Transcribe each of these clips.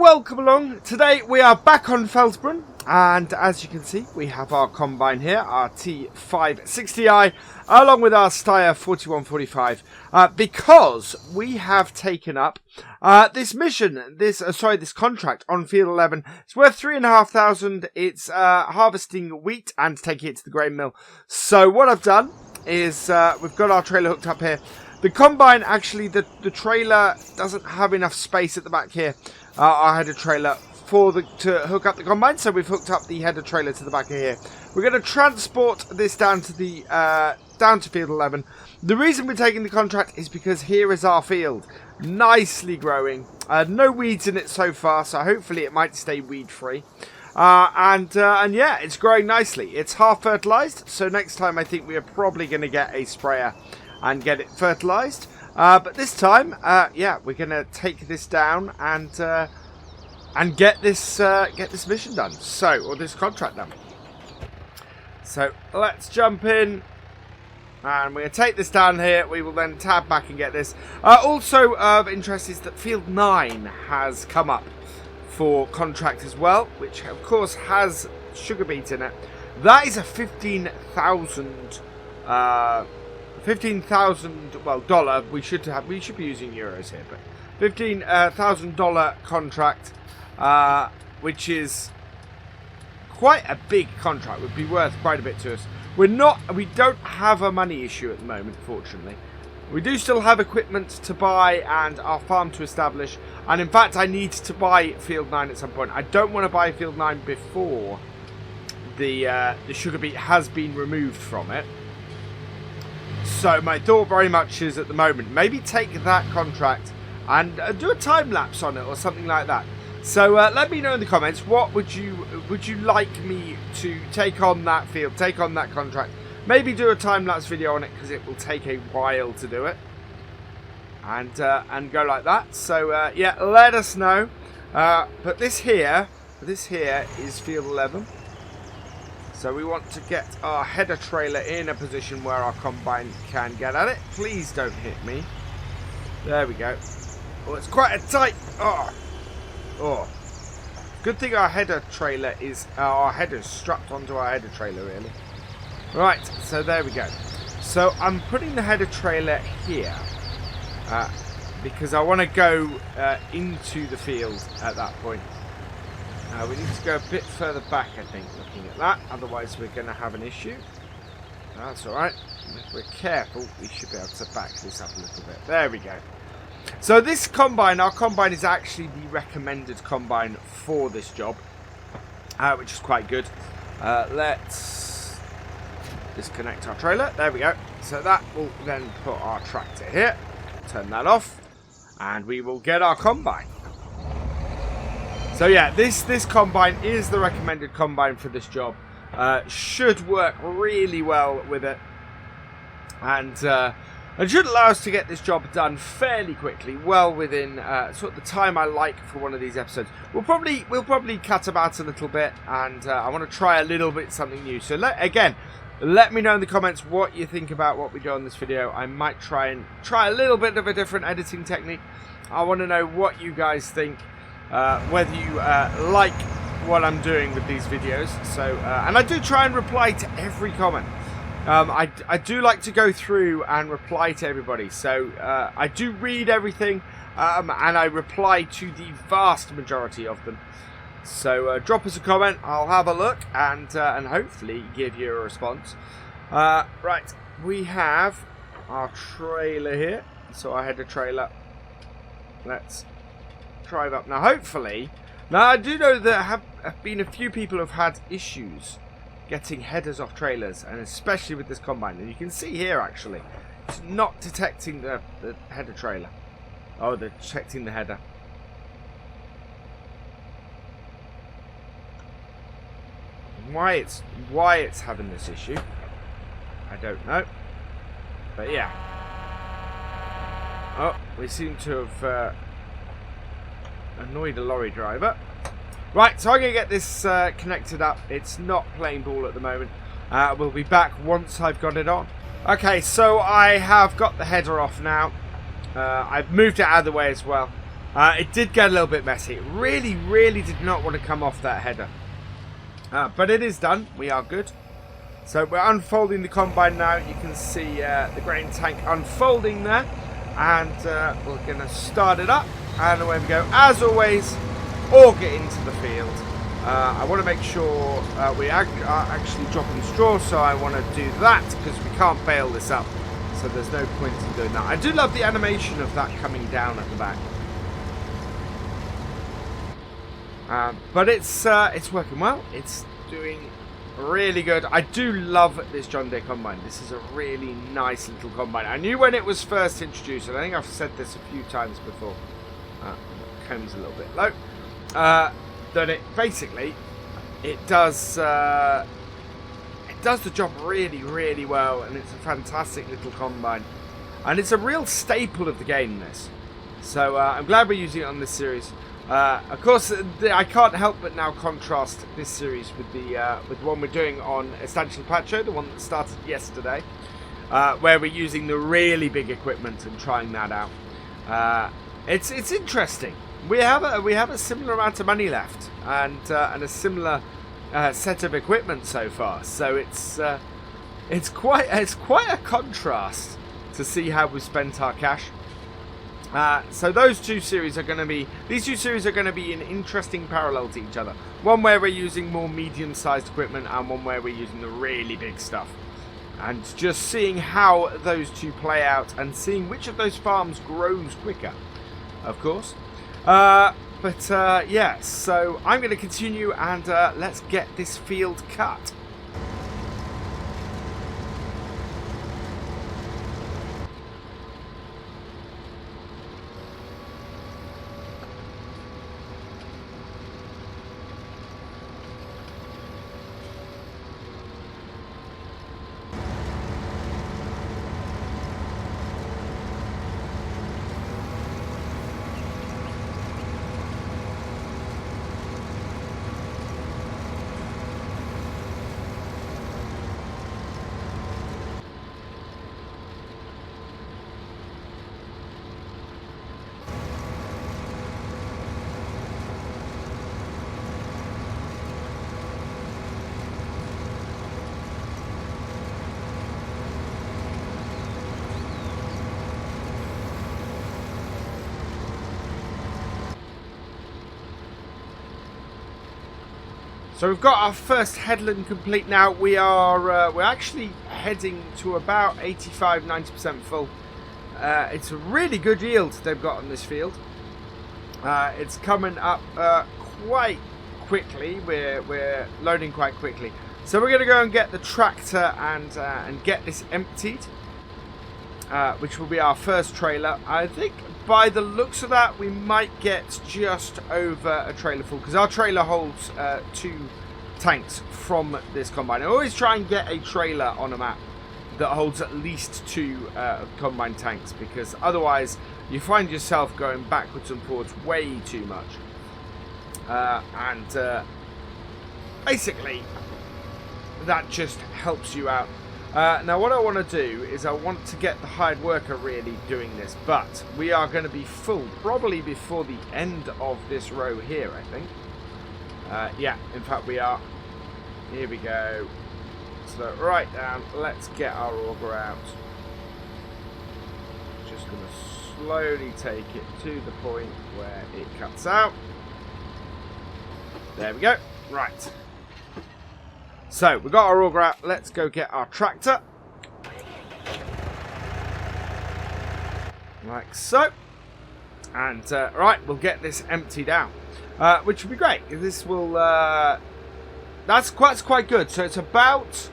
welcome along. Today we are back on Felsbrunn, and as you can see we have our combine here, our T560i, along with our Steyr 4145, because we have taken up this mission, this contract on Field 11. It's worth 3,500. It's harvesting wheat and taking it to the grain mill. So what I've done is we've got our trailer hooked up here. The combine, actually, the trailer doesn't have enough space at the back here. I had a trailer to hook up the combine, so we've hooked up the header trailer to the back of here. We're going to transport this down to the down to Field 11. The reason we're taking the contract is because here is our field, nicely growing. No weeds in it so far, so hopefully it might stay weed-free. And yeah, it's growing nicely. It's half fertilized, so next time I think we are probably going to get a sprayer and get it fertilized. But this time, yeah, we're going to take this down and get this mission done. Or this contract done. So let's jump in, and we're going to take this down here. We will then tab back and get this. Also of interest is that Field 9 has come up for contract as well, which of course has sugar beet in it. That is a $15,000 dollar. We should be using euros here, but $15,000 contract, which is quite a big contract. Would be worth quite a bit to us. We don't have a money issue at the moment, fortunately. We do still have equipment to buy and our farm to establish, and in fact I need to buy Field 9 at some point. I don't want to buy Field 9 before the sugar beet has been removed from it. So my thought very much is, at the moment, maybe take that contract and do a time lapse on it or something like that. So let me know in the comments, what would you like me to take on that field, take on that contract? Maybe do a time lapse video on it, because it will take a while to do it, and go like that. So yeah, let us know. But this here is Field 11. So we want to get our header trailer in a position where our combine can get at it. Please don't hit me. There we go. Oh, it's quite a tight. Oh. Good thing our header trailer is our header's strapped onto our header trailer, really. Right. So there we go. So I'm putting the header trailer here because I want to go into the field at that point. We need to go a bit further back, I think, looking at that. Otherwise, we're going to have an issue. That's alright. If we're careful, we should be able to back this up a little bit. There we go. So this combine, our combine is actually the recommended combine for this job, which is quite good. Let's disconnect our trailer. There we go. So that will then put our tractor here. Turn that off. And we will get our combine. So yeah, this combine is the recommended combine for this job. Should work really well with it, and should allow us to get this job done fairly quickly, well within sort of the time I like for one of these episodes. We'll probably cut about a little bit, and I want to try a little bit something new. So let me know in the comments what you think about what we do on this video. I might try a little bit of a different editing technique. I want to know what you guys think. Whether you like what I'm doing with these videos. So and I do try and reply to every comment. I do like to go through and reply to everybody. So I do read everything, and I reply to the vast majority of them. So drop us a comment. I'll have a look and hopefully give you a response. Right, we have our trailer here. So I had a trailer. Let's drive up now. Hopefully, now I do know there have been a few people who have had issues getting headers off trailers, and especially with this combine. And you can see here, actually, it's not detecting the header trailer. Oh, they're detecting the header. Why it's having this issue, I don't know. But yeah. Oh, we seem to have annoyed a lorry driver. Right, so I'm going to get this connected up. It's not playing ball at the moment. We'll be back once I've got it on. Okay, so I have got the header off now. I've moved it out of the way as well. It did get a little bit messy. It really, really did not want to come off that header. But it is done. We are good. So we're unfolding the combine now. You can see the grain tank unfolding there. And we're going to start it up. And away we go. As always, auger into the field. I want to make sure we are actually dropping straw. So I want to do that because we can't bail this up. So there's no point in doing that. I do love the animation of that coming down at the back. But it's working well. It's doing really good. I do love this John Deere combine. This is a really nice little combine. I knew when it was first introduced, and I think I've said this a few times before. Comb's a little bit low. That it basically it does the job really, really well, and it's a fantastic little combine, and it's a real staple of the game. This, so I'm glad we're using it on this series. Of course, I can't help but now contrast this series with the one we're doing on Estancial Pacho, the one that started yesterday, where we're using the really big equipment and trying that out. It's interesting. We have a similar amount of money left and a similar set of equipment so far. So it's quite a contrast to see how we spent our cash. So these two series are going to be in interesting parallel to each other. One where we're using more medium-sized equipment, and one where we're using the really big stuff. And just seeing how those two play out, and seeing which of those farms grows quicker, of course. Yeah, so I'm going to continue, and let's get this field cut. So we've got our first headland complete now. We're actually heading to about 85-90% full. It's a really good yield they've got on this field. It's coming up quite quickly. We're loading quite quickly. So we're going to go and get the tractor and get this emptied, which will be our first trailer. I think by the looks of that, we might get just over a trailer full, because our trailer holds 2 tanks from this combine. I always try and get a trailer on a map that holds at least 2 combine tanks, because otherwise you find yourself going backwards and forwards way too much. Basically, that just helps you out. Now what I want to do is I want to get the hired worker really doing this, but we are going to be full probably before the end of this row here, I think. Yeah, in fact we are. Here we go. So right down, let's get our auger out. Just going to slowly take it to the point where it cuts out. There we go. Right. So, we've got our auger out. Let's go get our tractor. Like so. And, right, we'll get this emptied out. Which will be great. This will, that's quite good. So, it's about,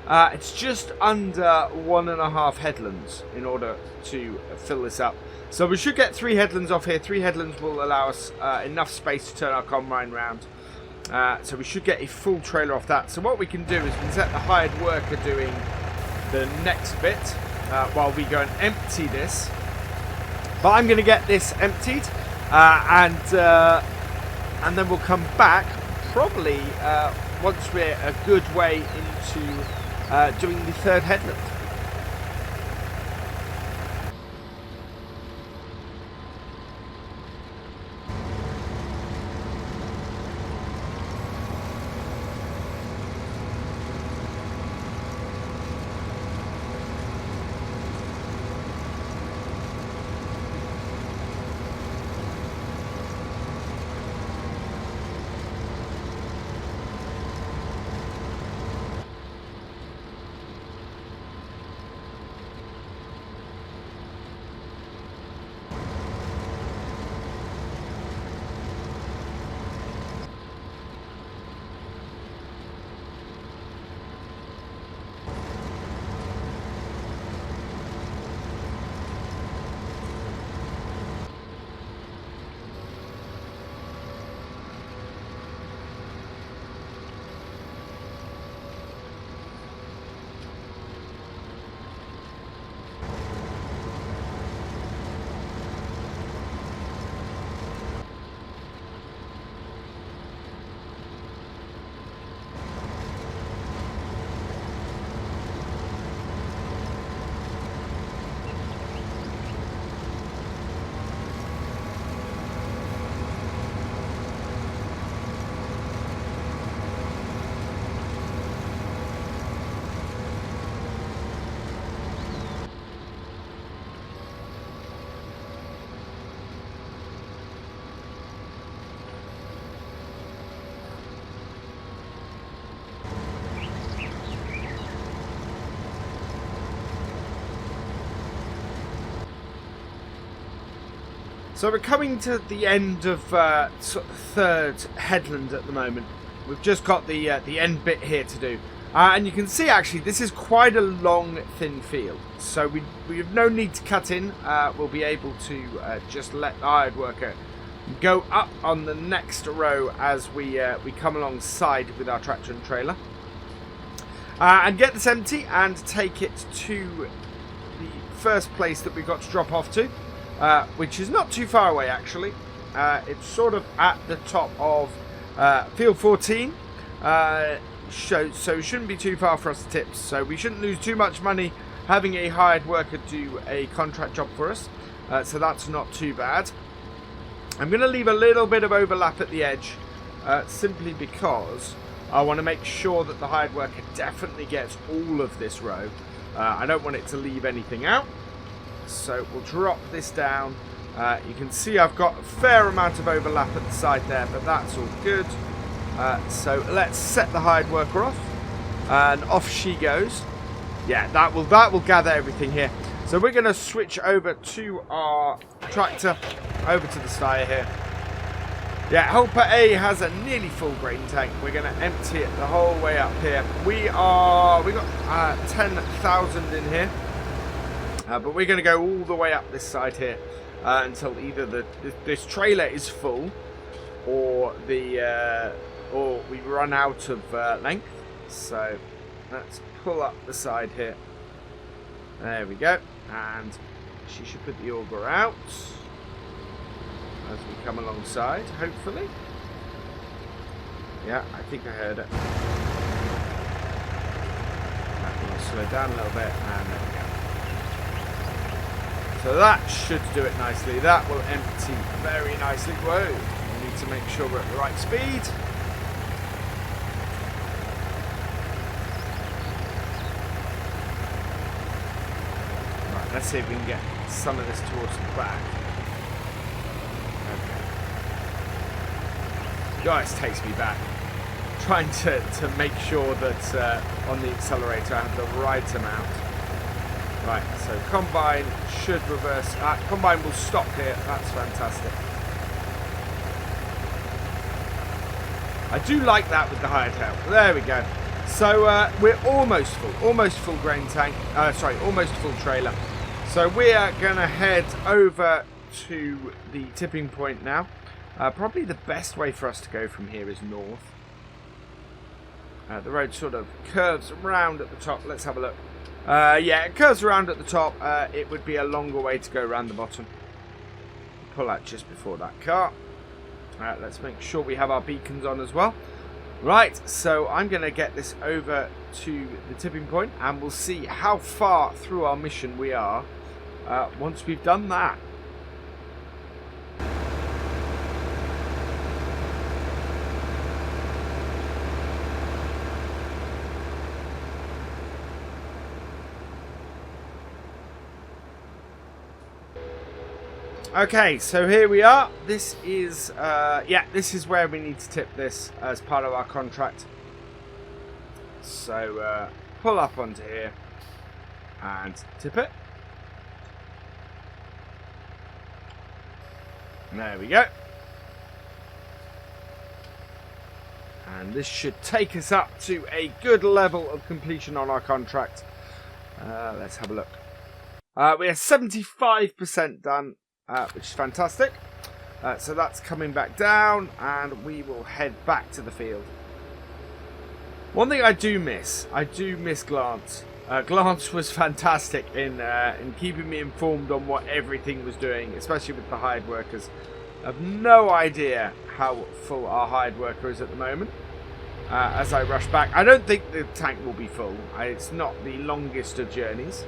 it's just under 1.5 headlands in order to fill this up. So, we should get 3 headlands off here. 3 headlands will allow us enough space to turn our combine round. So we should get a full trailer off that. So what we can do is we can set the hired worker doing the next bit while we go and empty this. But I'm going to get this emptied and then we'll come back probably once we're a good way into doing the 3rd headland. So we're coming to the end of sort of third headland at the moment. We've just got the end bit here to do. And you can see actually this is quite a long, thin field. So we have no need to cut in. We'll be able to just let the hired worker go up on the next row as we come alongside with our tractor and trailer. And get this empty and take it to the first place that we've got to drop off to. Which is not too far away actually. It's sort of at the top of field 14. So it shouldn't be too far for us to tip. So we shouldn't lose too much money having a hired worker do a contract job for us. So that's not too bad. I'm going to leave a little bit of overlap at the edge. Simply because I want to make sure that the hired worker definitely gets all of this row. I don't want it to leave anything out. So we'll drop this down. You can see I've got a fair amount of overlap at the side there, but that's all good. So let's set the hired worker off, and off she goes. Yeah, that will gather everything here. So we're going to switch over to our tractor, over to the stire here. Yeah, helper A has a nearly full grain tank. We're going to empty it the whole way up here. We got 10,000 in here. But we're going to go all the way up this side here until either this trailer is full or or we run out of length. So let's pull up the side here. There we go. And she should put the auger out as we come alongside, hopefully. Yeah, I think I heard it. I'm going to slow down a little bit, and there we go. So that should do it nicely. That will empty very nicely. Whoa, we need to make sure we're at the right speed. Right, let's see if we can get some of this towards the back. Okay. Guys, takes me back. Trying to make sure that on the accelerator I have the right amount. Right, so combine should reverse. Combine will stop here. That's fantastic. I do like that with the hired help. There we go. So we're almost full grain tank. Sorry, almost full trailer. So we are going to head over to the tipping point now. Probably the best way for us to go from here is north. The road sort of curves around at the top. Let's have a look. Yeah, it curves around at the top. It would be a longer way to go around the bottom. Pull out just before that car. Let's make sure we have our beacons on as well. Right, so I'm going to get this over to the tipping point, and we'll see how far through our mission we are once we've done that. Okay, so here we are. This is, this is where we need to tip this as part of our contract. So, pull up onto here and tip it. There we go. And this should take us up to a good level of completion on our contract. Let's have a look. We are 75% done. Which is fantastic. So that's coming back down, and we will head back to the field. One thing I do miss Glance. Glance was fantastic in keeping me informed on what everything was doing, especially with the hired workers. I have no idea how full our hired worker is at the moment. As I rush back, I don't think the tank will be full. It's not the longest of journeys.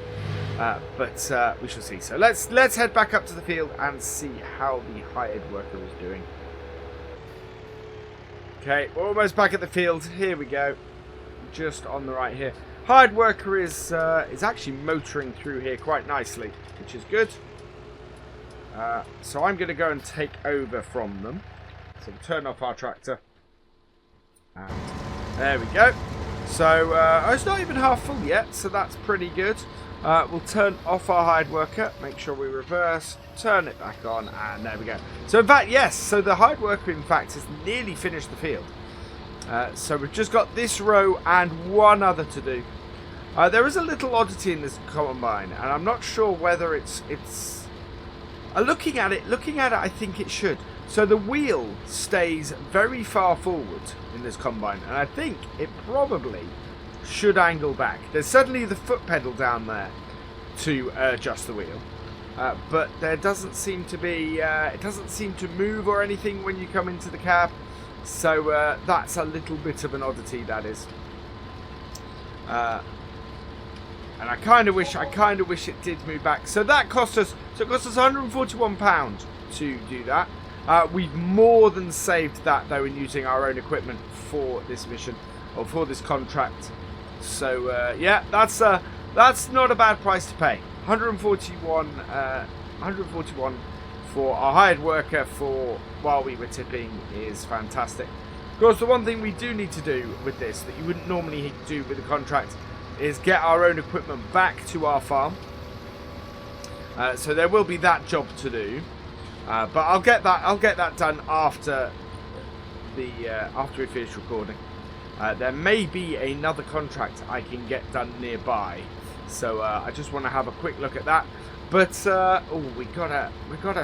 But we shall see. So let's head back up to the field and see how the hired worker is doing. Okay, we're almost back at the field. Here we go. Just on the right here. Hired worker is actually motoring through here quite nicely, which is good. So I'm going to go and take over from them. So we'll turn off our tractor. And there we go. So it's not even half full yet, so that's pretty good. We'll turn off our hired worker, make sure we reverse, turn it back on, and there we go. So in fact, yes, so the hired worker in fact has nearly finished the field. So we've just got this row and one other to do. There is a little oddity in this combine, and I'm not sure whether it's looking at it, I think it should. So the wheel stays very far forward in this combine, and I think it probably should angle back. There's certainly the foot pedal down there to adjust the wheel, but there doesn't seem to be, it doesn't seem to move or anything when you come into the cab. So that's a little bit of an oddity, that is. And I kind of wish it did move back. So that cost us, so it cost us £141 to do that. We've more than saved that though in using our own equipment for this mission, or for this contract. So yeah, that's not a bad price to pay. 141 for our hired worker for while we were tipping is fantastic. Of course, the one thing we do need to do with this that you wouldn't normally do with a contract is get our own equipment back to our farm. So there will be that job to do, but I'll get that done after we finish recording. There may be another contract I can get done nearby, so I just want to have a quick look at that. But oh, we got a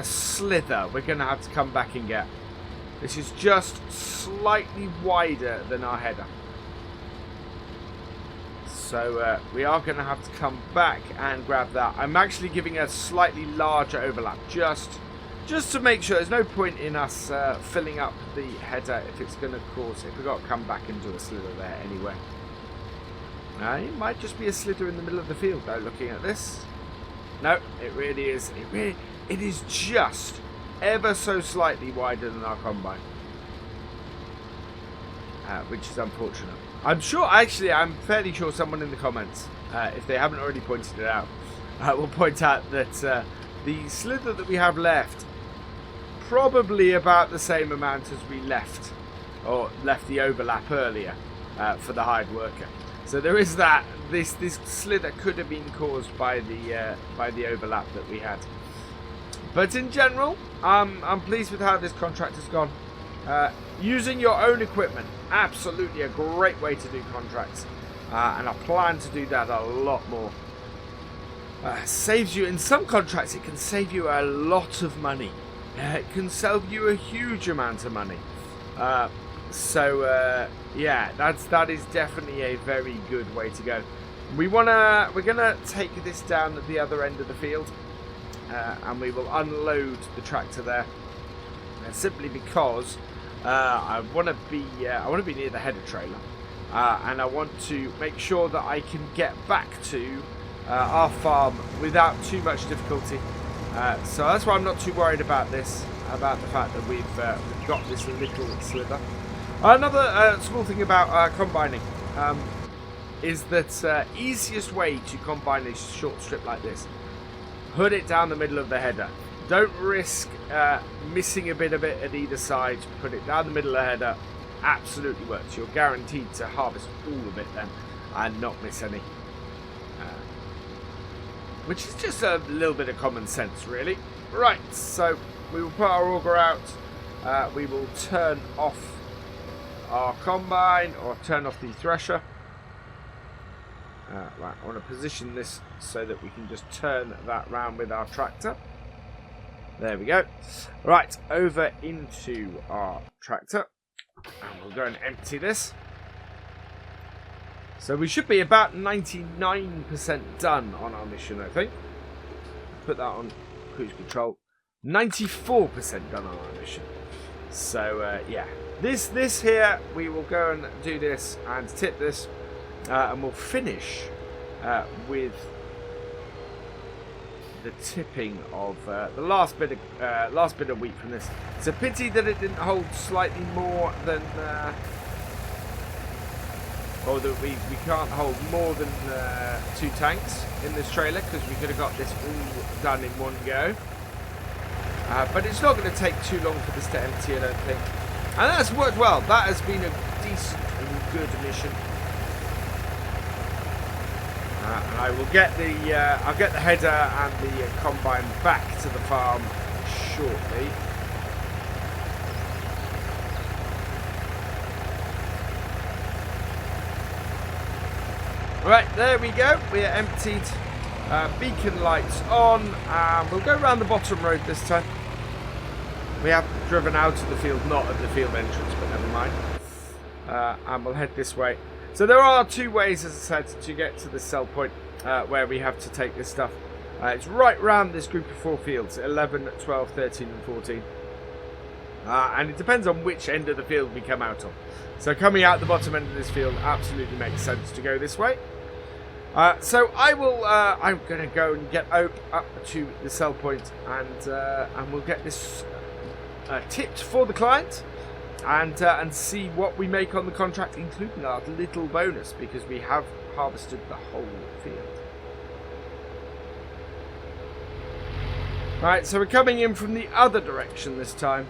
slither we're gonna have to come back and get. This is just slightly wider than our header. So we are going to have to come back and grab that. I'm actually giving a slightly larger overlap just to make sure. There's no point in us filling up the header if it's going to cause, if we've got to come back and do a slither there anyway. It might just be a slither in the middle of the field though, looking at this. No, it really is. It is just ever so slightly wider than our combine. Which is unfortunate. I'm fairly sure someone in the comments, if they haven't already pointed it out, will point out that the slither that we have left, probably about the same amount as we left the overlap earlier for the hired worker. So there is that. This slither could have been caused by the overlap that we had. But in general, I'm pleased with how this contract has gone. Using your own equipment, absolutely a great way to do contracts, and I plan to do that a lot more. Saves you, in some contracts it can save you a lot of money. It can save you a huge amount of money. Yeah, that is definitely a very good way to go. We're gonna take this down at the other end of the field, and we will unload the tractor there. Simply because I want to be near the header trailer, and I want to make sure that I can get back to our farm without too much difficulty. So that's why I'm not too worried about this, about the fact that we've got this little slither. Another small thing about combining is that easiest way to combine a short strip like this: hood it down the middle of the header. Don't risk missing a bit of it at either side. Put it down the middle of the header. Absolutely works. You're guaranteed to harvest all of it then and not miss any. Which is just a little bit of common sense, really. Right, so we will put our auger out. We will turn off our combine, or turn off the thresher. Right, I want to position this so that we can just turn that round with our tractor. There we go. Right, over into our tractor. And we'll go and empty this. So we should be about 99% done on our mission, I think. Put that on cruise control. 94% done on our mission. So, yeah. This here, we will go and do this and tip this. And we'll finish with the tipping of the last bit of wheat from this. It's a pity that it didn't hold slightly more than, or that we can't hold more than 2 tanks in this trailer, because we could have got this all done in one go. But it's not going to take too long for this to empty, I don't think. And that's worked well. That has been a decent and good mission. And I will get the I'll get the header and the combine back to the farm shortly. Right, there we go. We are emptied. Beacon lights on. We'll go around the bottom road this time. We have driven out of the field, not at the field entrance, but never mind. And we'll head this way. So there are two ways, as I said, to get to the sell point where we have to take this stuff. It's right round this group of 4 fields, 11, 12, 13 and 14. And it depends on which end of the field we come out of. So coming out the bottom end of this field absolutely makes sense to go this way. So I will. I'm going to go and get up to the sell point, and we'll get this tipped for the client, and see what we make on the contract, including our little bonus because we have harvested the whole field. Right, so we're coming in from the other direction this time.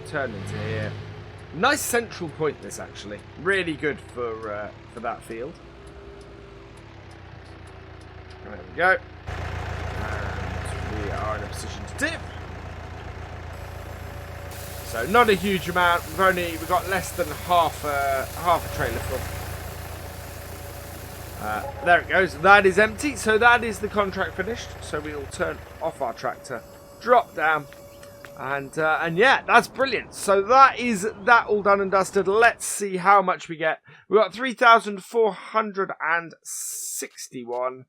Turn into here. Nice central point, this actually. Really good for that field. There we go. And we are in a position to dip. So not a huge amount. We've got less than half a trailer full. There it goes. That is empty. So that is the contract finished. So we'll turn off our tractor, drop down. And yeah, that's brilliant. So that is that all done and dusted. Let's see how much we get. We've got 3,461.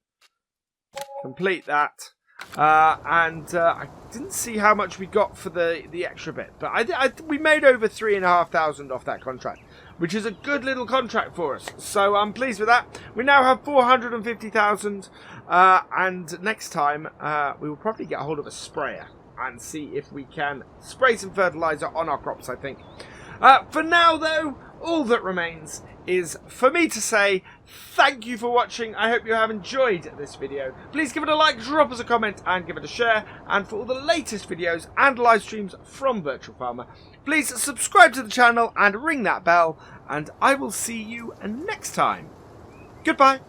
Complete that. I didn't see how much we got for the extra bit, but we made over 3,500 off that contract, which is a good little contract for us. So I'm pleased with that. We now have 450,000, and next time we will probably get a hold of a sprayer and see if we can spray some fertilizer on our crops, I think. For now, though, all that remains is for me to say thank you for watching. I hope you have enjoyed this video. Please give it a like, drop us a comment, and give it a share. And for all the latest videos and live streams from Virtual Farmer, please subscribe to the channel and ring that bell. And I will see you next time. Goodbye.